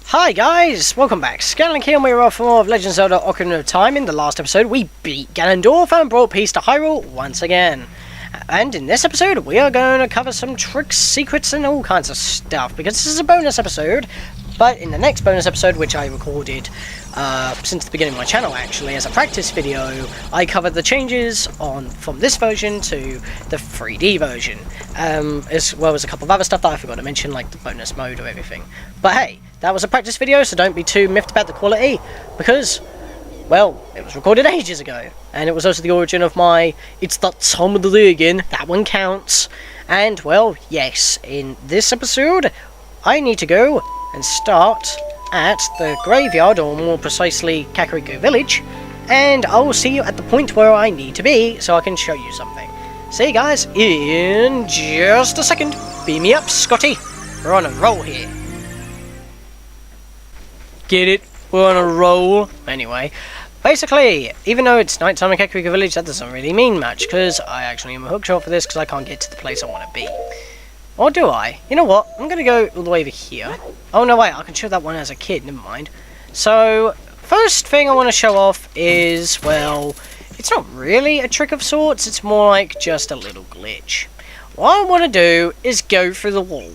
Hi guys, welcome back. Scatlink here, and we're off for more of Legend of Zelda Ocarina of Time. In the last episode, we beat Ganondorf and brought peace to Hyrule once again. And in this episode, we are going to cover some tricks, secrets, and all kinds of stuff, because this is a bonus episode. But in the next bonus episode, which I recorded since the beginning of my channel actually, as a practice video, I covered the changes from this version to the 3D version, as well as a couple of other stuff that I forgot to mention, like the bonus mode or everything. But hey, that was a practice video, so don't be too miffed about the quality, because, well, it was recorded ages ago, and it was also the origin of my "it's that time of the day again, that one counts." And, well, yes, in this episode, I need to go and start at the graveyard, or more precisely Kakariko Village, and I will see you at the point where I need to be so I can show you something. See you guys in just a second. Beam me up, Scotty. We're on a roll here. Get it? We're on a roll. Anyway, basically, even though it's nighttime in Kakariko Village, that doesn't really mean much, because I actually am a hookshot for this, because I can't get to the place I want to be. Or do I? You know what? I'm going to go all the way over here. Oh, no, wait. I can show that one as a kid. Never mind. So, first thing I want to show off is, well, it's not really a trick of sorts. It's more like just a little glitch. What I want to do is go through the wall.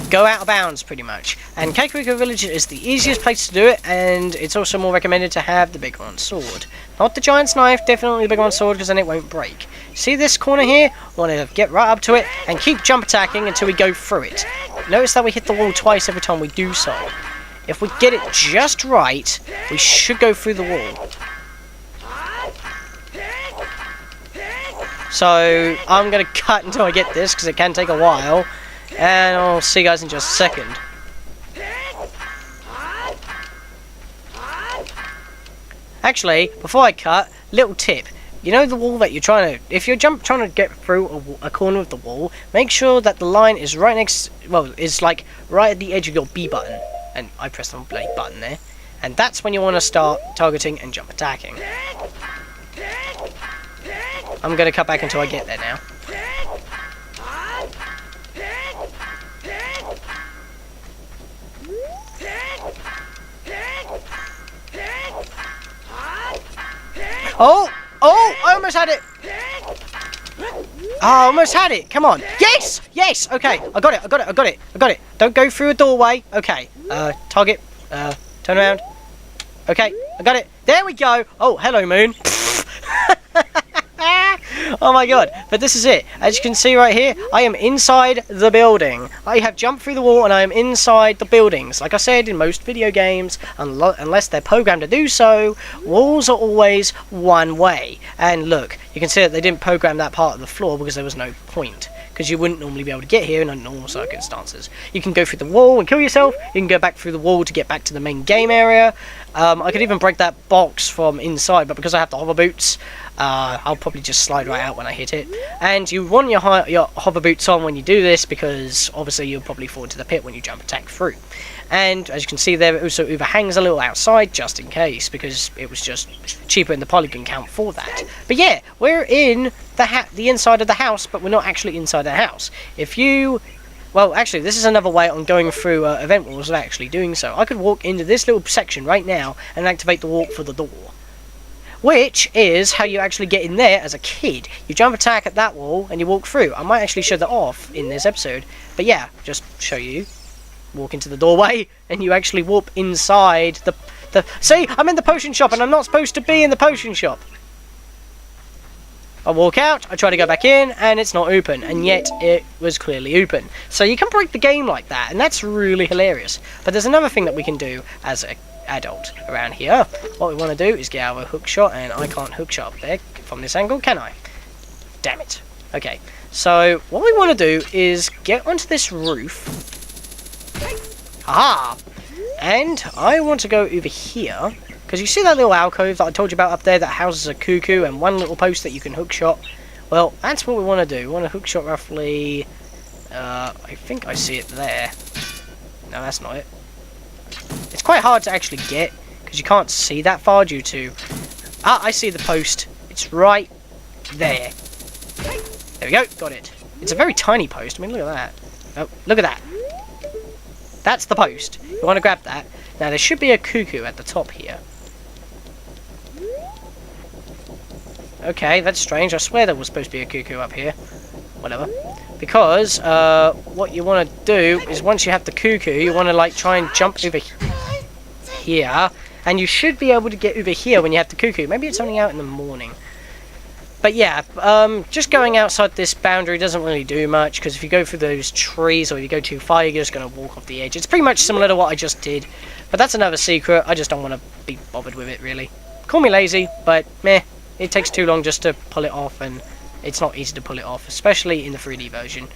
Go out of bounds, pretty much. And Kakariko Village is the easiest place to do it, and it's also more recommended to have the big one sword. Not the giant's knife, definitely the big one sword, because then it won't break. See this corner here? I want to get right up to it and keep jump attacking until we go through it. Notice that we hit the wall twice every time we do so. If we get it just right, we should go through the wall. So, I'm going to cut until I get this, because it can take a while. And I'll see you guys in just a second. Actually, before I cut, little tip. You know the wall that you're trying to... If you're trying to get through a corner of the wall, make sure that the line is right next... Well, is like right at the edge of your B button. And I pressed the blade button there. And that's when you want to start targeting and jump attacking. I'm going to cut back until I get there now. Oh! Oh! I almost had it! I almost had it! Come on! Yes! Yes! Okay, I got it, I got it, I got it, I got it. Don't go through a doorway. Okay, target, turn around. Okay, I got it. There we go! Oh, hello, moon. Oh my god, but this is it. As you can see right here, I am inside the building. I have jumped through the wall and I am inside the buildings. Like I said, in most video games, unless they're programmed to do so, walls are always one way. And look, you can see that they didn't program that part of the floor because there was no point. Because you wouldn't normally be able to get here in normal circumstances. You can go through the wall and kill yourself. You can go back through the wall to get back to the main game area. I could even break that box from inside, but because I have the hover boots, I'll probably just slide right out when I hit it. And you want your hover boots on when you do this, because obviously you'll probably fall into the pit when you jump attack through. And as you can see there, it also overhangs a little outside just in case, because it was just cheaper in the polygon count for that. But yeah, we're in the inside of the house, but we're not actually inside the house. If you... Well, actually, this is another way on going through event walls of actually doing so. I could walk into this little section right now and activate the walk for the door. Which is how you actually get in there as a kid. You jump attack at that wall and you walk through. I might actually show that off in this episode. But yeah, just show you. Walk into the doorway and you actually warp inside the... See, I'm in the potion shop and I'm not supposed to be in the potion shop. I walk out, I try to go back in, and it's not open, and yet it was clearly open. So you can break the game like that, and that's really hilarious. But there's another thing that we can do as an adult around here. What we want to do is get our hook shot, and I can't hook shot up there from this angle, can I? Damn it. Okay, so what we want to do is get onto this roof. Aha! And I want to go over here. Because you see that little alcove that I told you about up there that houses a cuckoo and one little post that you can hookshot? Well, that's what we want to do. We want to hookshot roughly... I think I see it there. No, that's not it. It's quite hard to actually get, because you can't see that far due to... Ah, I see the post. It's right there. There we go, got it. It's a very tiny post. I mean, look at that. Oh, look at that. That's the post. You want to grab that. Now, there should be a cuckoo at the top here. Okay, that's strange. I swear there was supposed to be a cuckoo up here. Whatever. Because, what you want to do is once you have the cuckoo, you want to, like, try and jump over here. And you should be able to get over here when you have the cuckoo. Maybe it's only out in the morning. But yeah, just going outside this boundary doesn't really do much, because if you go through those trees or you go too far, you're just going to walk off the edge. It's pretty much similar to what I just did, but that's another secret. I just don't want to be bothered with it, really. Call me lazy, but meh, it takes too long just to pull it off, and it's not easy to pull it off, especially in the 3D version.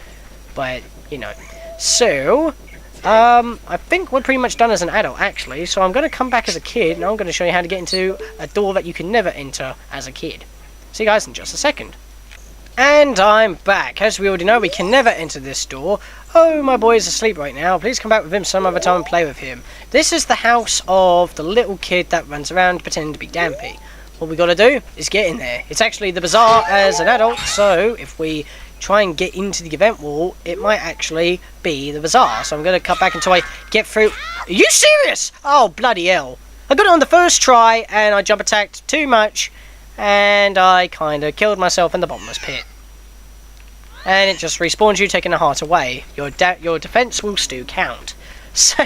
But, you know. So, I think we're pretty much done as an adult, actually, so I'm going to come back as a kid, and I'm going to show you how to get into a door that you can never enter as a kid. See you guys in just a second. And I'm back. As we already know, we can never enter this door. Oh, my boy is asleep right now. Please come back with him some other time and play with him. This is the house of the little kid that runs around pretending to be Dampy. What we got to do is get in there. It's actually the bazaar as an adult, so if we try and get into the event wall, it might actually be the bazaar. So I'm going to cut back until I get through. Are you serious? Oh, bloody hell. I got it on the first try, and I jump attacked too much. And I kind of killed myself in the bottomless pit. And it just respawns you, taking the heart away. Your defense will still count. So,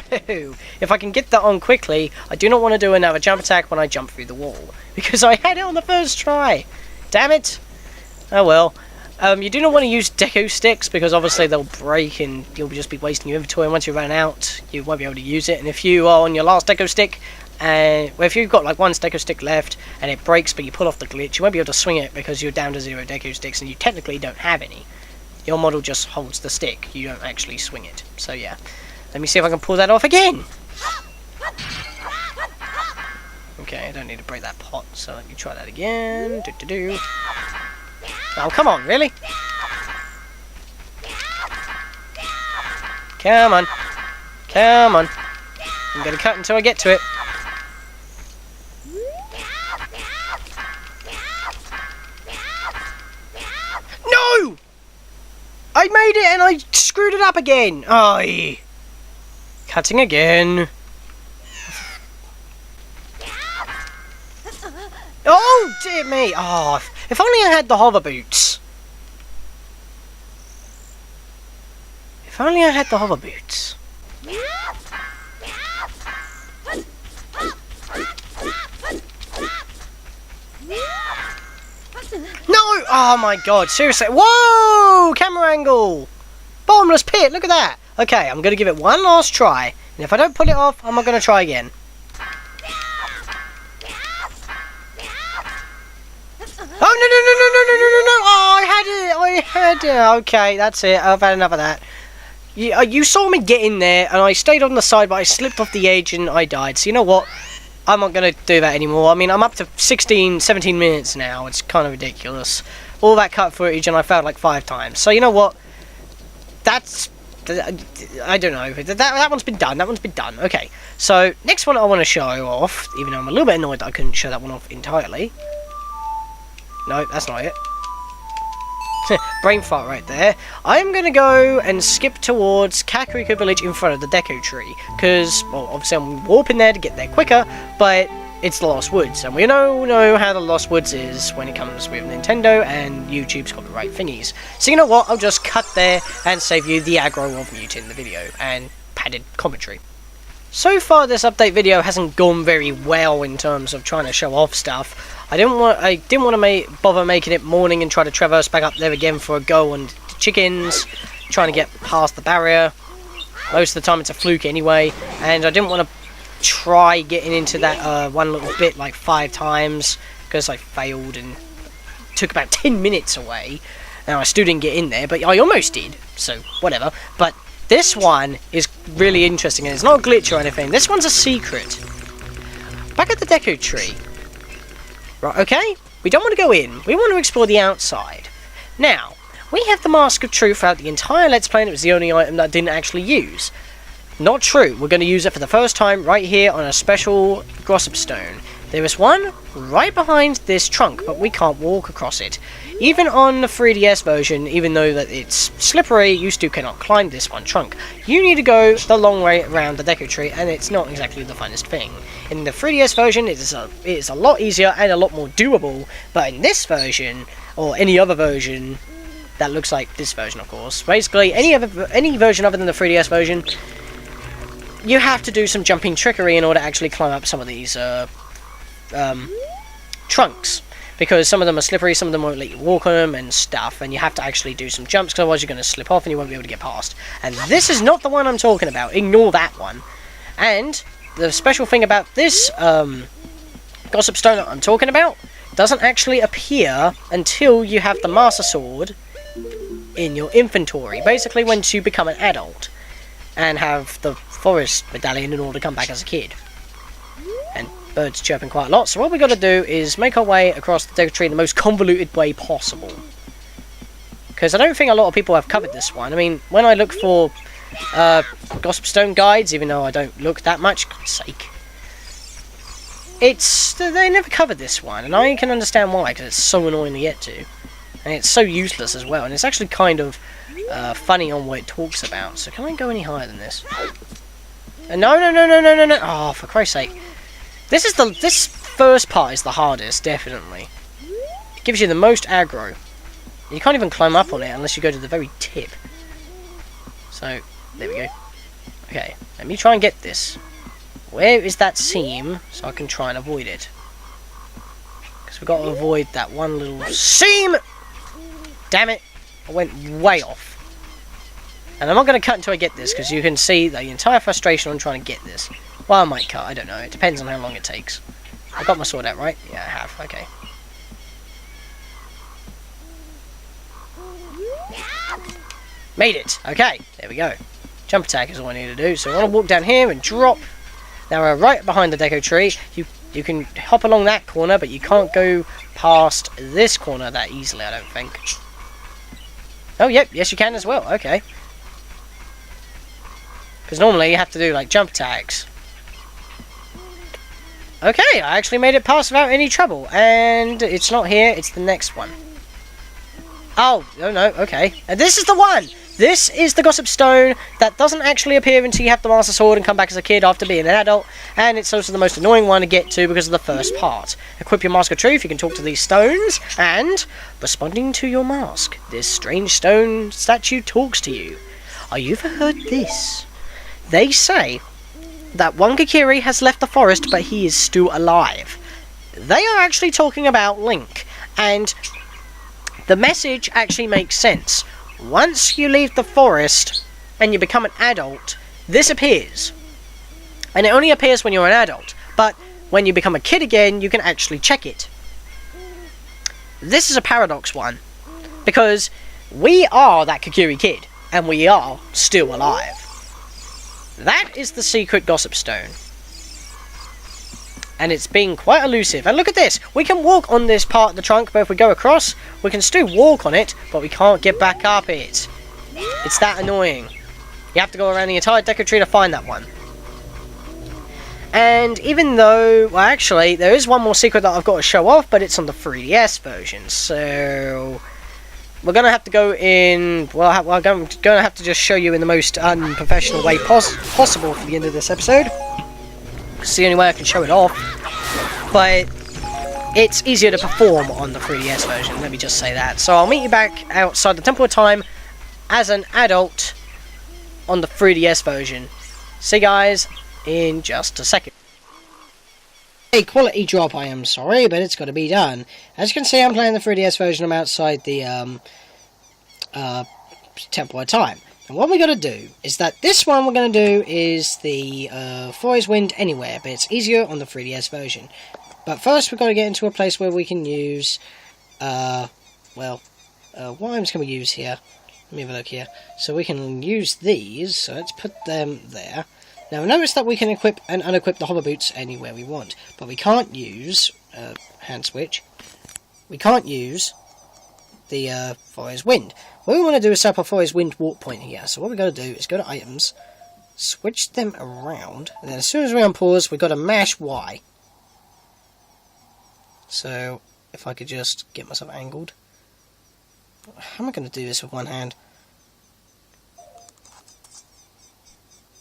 if I can get that on quickly, I do not want to do another jump attack when I jump through the wall. Because I had it on the first try. Damn it. Oh well. You do not want to use deco sticks, because obviously they'll break and you'll just be wasting your inventory. And once you run out, you won't be able to use it. And if you are on your last deco stick, well, if you've got like one deco stick left and it breaks but you pull off the glitch, you won't be able to swing it because you're down to 0 deco sticks and you technically don't have any. Your model just holds the stick, you don't actually swing it. So yeah, let me see if I can pull that off again. Okay, I don't need to break that pot, so let me try that again. Oh, come on, really? Come on. Come on. I'm gonna cut until I get to it. No! I made it and I screwed it up again. Aye. Cutting again. Oh, dear me. Oh, if only I had the hover boots. If only I had the hover boots. No! Oh my god, seriously. Whoa! Camera angle! Bottomless pit, look at that! Okay, I'm going to give it one last try. And if I don't pull it off, I'm not going to try again. Oh, no! Oh, I had it! Okay, that's it. I've had enough of that. You saw me get in there, and I stayed on the side, but I slipped off the edge and I died. So you know what? I'm not going to do that anymore. I mean, I'm up to 16, 17 minutes now. It's kind of ridiculous. All that cut footage, and I failed like 5 times. So you know what? That's... I don't know. That one's been done. That one's been done. Okay. So, next one I want to show off, even though I'm a little bit annoyed that I couldn't show that one off entirely. No, that's not it. Brain fart right there. I'm going to go and skip towards Kakariko Village in front of the Deco Tree. Because, well, obviously I'm warping there to get there quicker, but it's the Lost Woods. And we know how the Lost Woods is when it comes with Nintendo and YouTube's copyright thingies. So you know what, I'll just cut there and save you the aggro of muting the video and padded commentary. So far this update video hasn't gone very well in terms of trying to show off stuff. I didn't want to bother making it morning and try to traverse back up there again for a go on the chickens, trying to get past the barrier. Most of the time it's a fluke anyway, and I didn't want to try getting into that one little bit like 5 times because I failed and took about 10 minutes away, and I still didn't get in there, but I almost did, so whatever. But this one is really interesting, and it's not a glitch or anything. This one's a secret. Back at the Deco Tree. Right, okay? We don't want to go in. We want to explore the outside. Now, we have the Mask of Truth throughout the entire Let's Play, and it was the only item that I didn't actually use. Not true. We're going to use it for the first time right here on a special gossip stone. There is one right behind this trunk, but we can't walk across it. Even on the 3DS version, even though that it's slippery, you still cannot climb this one trunk. You need to go the long way around the deco tree, and it's not exactly the funnest thing. In the 3DS version, it is a lot easier and a lot more doable, but in this version, or any other version that looks like this version, of course, basically any version other than the 3DS version, you have to do some jumping trickery in order to actually climb up some of these trunks, because some of them are slippery, some of them won't let you walk on them and stuff, and you have to actually do some jumps, because otherwise you're going to slip off and you won't be able to get past. And this is not the one I'm talking about. Ignore that one. And the special thing about this gossip stone that I'm talking about doesn't actually appear until you have the Master Sword in your inventory, basically once you become an adult and have the forest medallion in order to come back as a kid. And birds chirping quite a lot, so what we got to do is make our way across the deco tree in the most convoluted way possible, because I don't think a lot of people have covered this one. I mean, when I look for gossip stone guides, even though I don't look that much, God's sake, they never covered this one, and I can understand why, because it's so annoying to get to, and it's so useless as well, and it's actually kind of funny on what it talks about. So can I go any higher than this? No. Oh, for Christ's sake. This first part is the hardest, definitely. It gives you the most aggro. You can't even climb up on it unless you go to the very tip. So, there we go. Okay, let me try and get this. Where is that seam so I can try and avoid it? Because we've got to avoid that one little seam! Damn it! I went way off. And I'm not going to cut until I get this, because you can see the entire frustration on trying to get this. Well, I might cut, I don't know. It depends on how long it takes. I got my sword out, right? Yeah, I have. Okay. Made it! Okay, there we go. Jump attack is all I need to do. So I want to walk down here and drop. Now we're right behind the deco tree. You can hop along that corner, but you can't go past this corner that easily, I don't think. Oh, yep, yes you can as well. Okay. Because normally you have to do, like, jump attacks. Okay, I actually made it past without any trouble. And it's not here, it's the next one. Oh, no, okay. And this is the one! This is the gossip stone that doesn't actually appear until you have the Master Sword and come back as a kid after being an adult. And it's also the most annoying one to get to because of the first part. Equip your Mask of Truth, you can talk to these stones, and, responding to your mask, this strange stone statue talks to you. Are you ever heard this? They say that one Kakiri has left the forest, but he is still alive. They are actually talking about Link, and the message actually makes sense. Once you leave the forest and you become an adult, this appears. And it only appears when you're an adult, but when you become a kid again, you can actually check it. This is a paradox one, because we are that Kakiri kid, and we are still alive. That is the secret gossip stone. And it's being quite elusive. And look at this. We can walk on this part of the trunk, but if we go across, we can still walk on it, but we can't get back up it. It's that annoying. You have to go around the entire deco tree to find that one. And even though, well, actually, there is one more secret that I've got to show off, but it's on the 3DS version. So we're going to have to go in, well, we're going to have to just show you in the most unprofessional way possible for the end of this episode. It's the only way I can show it off. But it's easier to perform on the 3DS version, let me just say that. So I'll meet you back outside the Temple of Time as an adult on the 3DS version. See you guys in just a second. A quality drop, I am sorry, but it's got to be done. As you can see, I'm playing the 3DS version. I'm outside the Temple of Time. And what we're going to do is that this one we're going to do is the Forest Wind Anywhere, but it's easier on the 3DS version. But first we've got to get into a place where we can use, what items can we use here? Let me have a look here. So we can use these, so let's put them there. Now notice that we can equip and unequip the hover boots anywhere we want, but we can't use, hand switch, we can't use the Forest Wind. What we want to do is set up a Forest Wind walk point here, so what we're going to do is go to items, switch them around, and then as soon as we're on pause, we've got to mash Y. So, if I could just get myself angled. How am I going to do this with one hand?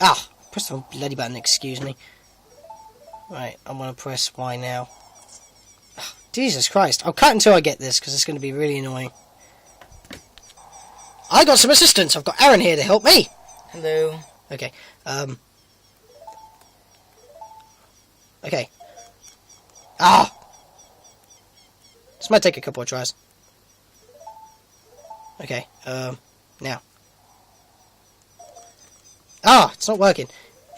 Ah! Press the bloody button, excuse me. Right, I'm going to press Y now. Oh, Jesus Christ. I'll cut until I get this, because it's going to be really annoying. I got some assistance! I've got Aaron here to help me! Hello. Okay, okay. Ah! This might take a couple of tries. Okay, now. Ah, it's not working.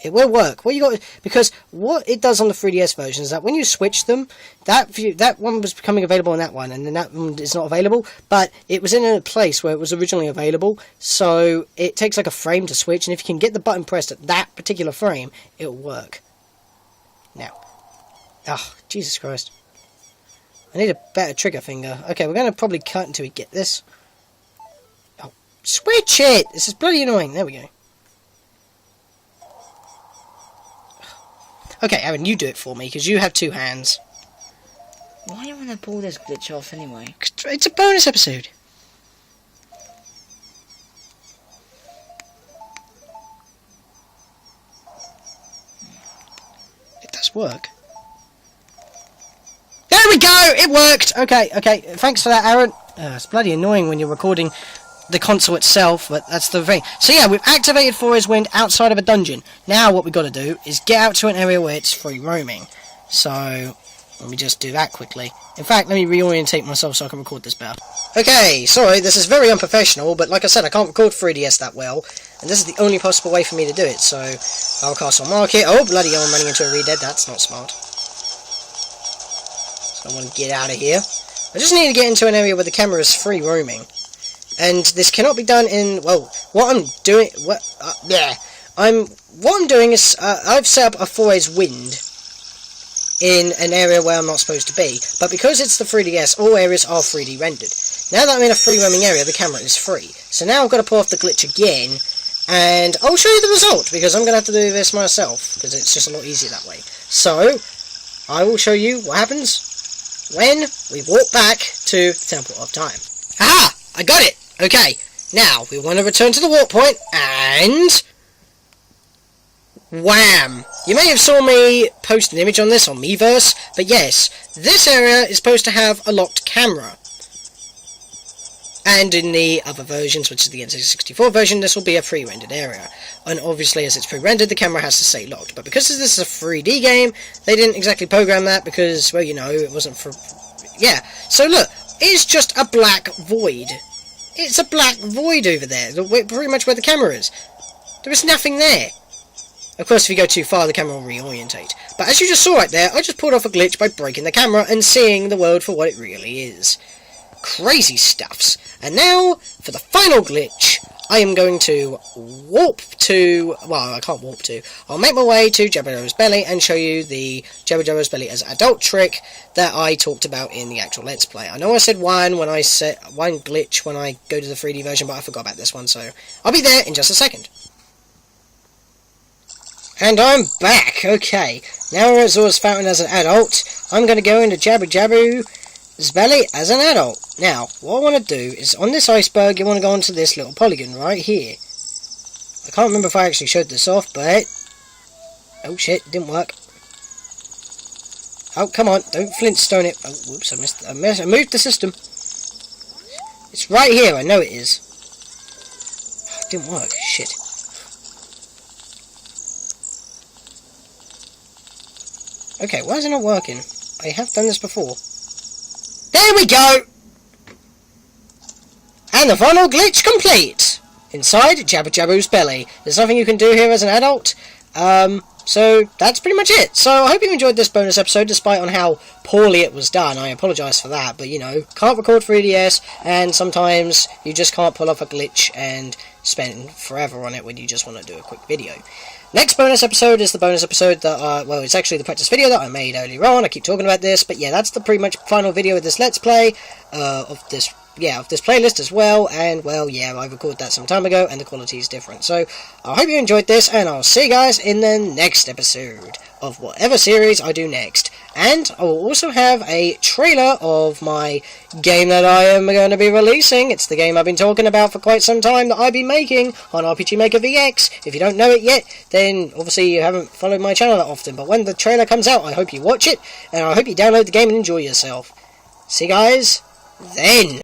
It will work. What you got? Because what it does on the 3DS version is that when you switch them, that one was becoming available on that one, and then that one is not available. But it was in a place where it was originally available, so it takes like a frame to switch. And if you can get the button pressed at that particular frame, it'll work. Now, ah, Jesus Christ! I need a better trigger finger. Okay, we're going to probably cut until we get this. Oh, switch it! This is bloody annoying. There we go. Okay, Aaron, you do it for me, because you have two hands. Why do you want to pull this glitch off anyway? It's a bonus episode. It does work. There we go! It worked! Okay, okay. Thanks for that, Aaron. It's bloody annoying when you're recording the console itself, but that's the thing. So yeah, we've activated Forest Wind outside of a dungeon. Now what we've got to do is get out to an area where it's free roaming. So, let me just do that quickly. In fact, let me reorientate myself so I can record this better. Okay, sorry, this is very unprofessional, but like I said, I can't record 3DS that well, and this is the only possible way for me to do it, so I'll Castle Market. Oh, bloody hell, I'm running into a Redead, that's not smart. So I want to get out of here. I just need to get into an area where the camera is free roaming. And this cannot be done in, well, what I'm doing is, I've set up a Forest Wind in an area where I'm not supposed to be, but because it's the 3DS, all areas are 3D rendered. Now that I'm in a free roaming area, the camera is free. So now I've got to pull off the glitch again, and I'll show you the result, because I'm going to have to do this myself, because it's just a lot easier that way. So, I will show you what happens when we walk back to the Temple of Time. Aha! I got it! Okay, now we want to return to the warp point, and wham! You may have saw me post an image on this on Miiverse, but yes, this area is supposed to have a locked camera. And in the other versions, which is the N64 version, this will be a pre-rendered area. And obviously, as it's pre-rendered, the camera has to stay locked. But because this is a 3D game, they didn't exactly program that because, well, you know, it wasn't for... Yeah, so look, it's just a black void. It's a black void over there, pretty much where the camera is. There is nothing there. Of course, if you go too far, the camera will reorientate. But as you just saw right there, I just pulled off a glitch by breaking the camera and seeing the world for what it really is. Crazy stuffs. And now, for the final glitch, I am going to warp to... Well, I can't warp to. I'll make my way to Jabu-Jabu's Belly and show you the Jabu-Jabu's Belly as an adult trick that I talked about in the actual Let's Play. I know I said one glitch when I go to the 3D version, but I forgot about this one, so I'll be there in just a second. And I'm back! Okay, now we're at Zora's Fountain as an adult. I'm going to go into Jabu-Jabu's Belly as an adult. Now, what I want to do is, on this iceberg, you want to go onto this little polygon right here. I can't remember if I actually showed this off, but... Oh shit, didn't work. Oh, come on, don't flintstone it. Oh, whoops, I moved the system. It's right here, I know it is. Oh, it didn't work, shit. Okay, why is it not working? I have done this before. There we go! And the final glitch complete! Inside Jabu-Jabu's Belly. There's nothing you can do here as an adult. So that's pretty much it. So I hope you enjoyed this bonus episode, despite on how poorly it was done. I apologise for that, but you know, can't record 3DS, and sometimes you just can't pull off a glitch and spend forever on it when you just want to do a quick video. Next bonus episode is the bonus episode that, well, it's actually the practice video that I made earlier on. I keep talking about this, but yeah, that's the pretty much final video of this Let's Play, of this yeah, this playlist as well, and well, yeah, I recorded that some time ago, and the quality is different. So, I hope you enjoyed this, and I'll see you guys in the next episode of whatever series I do next. And I will also have a trailer of my game that I am going to be releasing. It's the game I've been talking about for quite some time that I've been making on RPG Maker VX. If you don't know it yet, then obviously you haven't followed my channel that often. But when the trailer comes out, I hope you watch it, and I hope you download the game and enjoy yourself. See you guys then.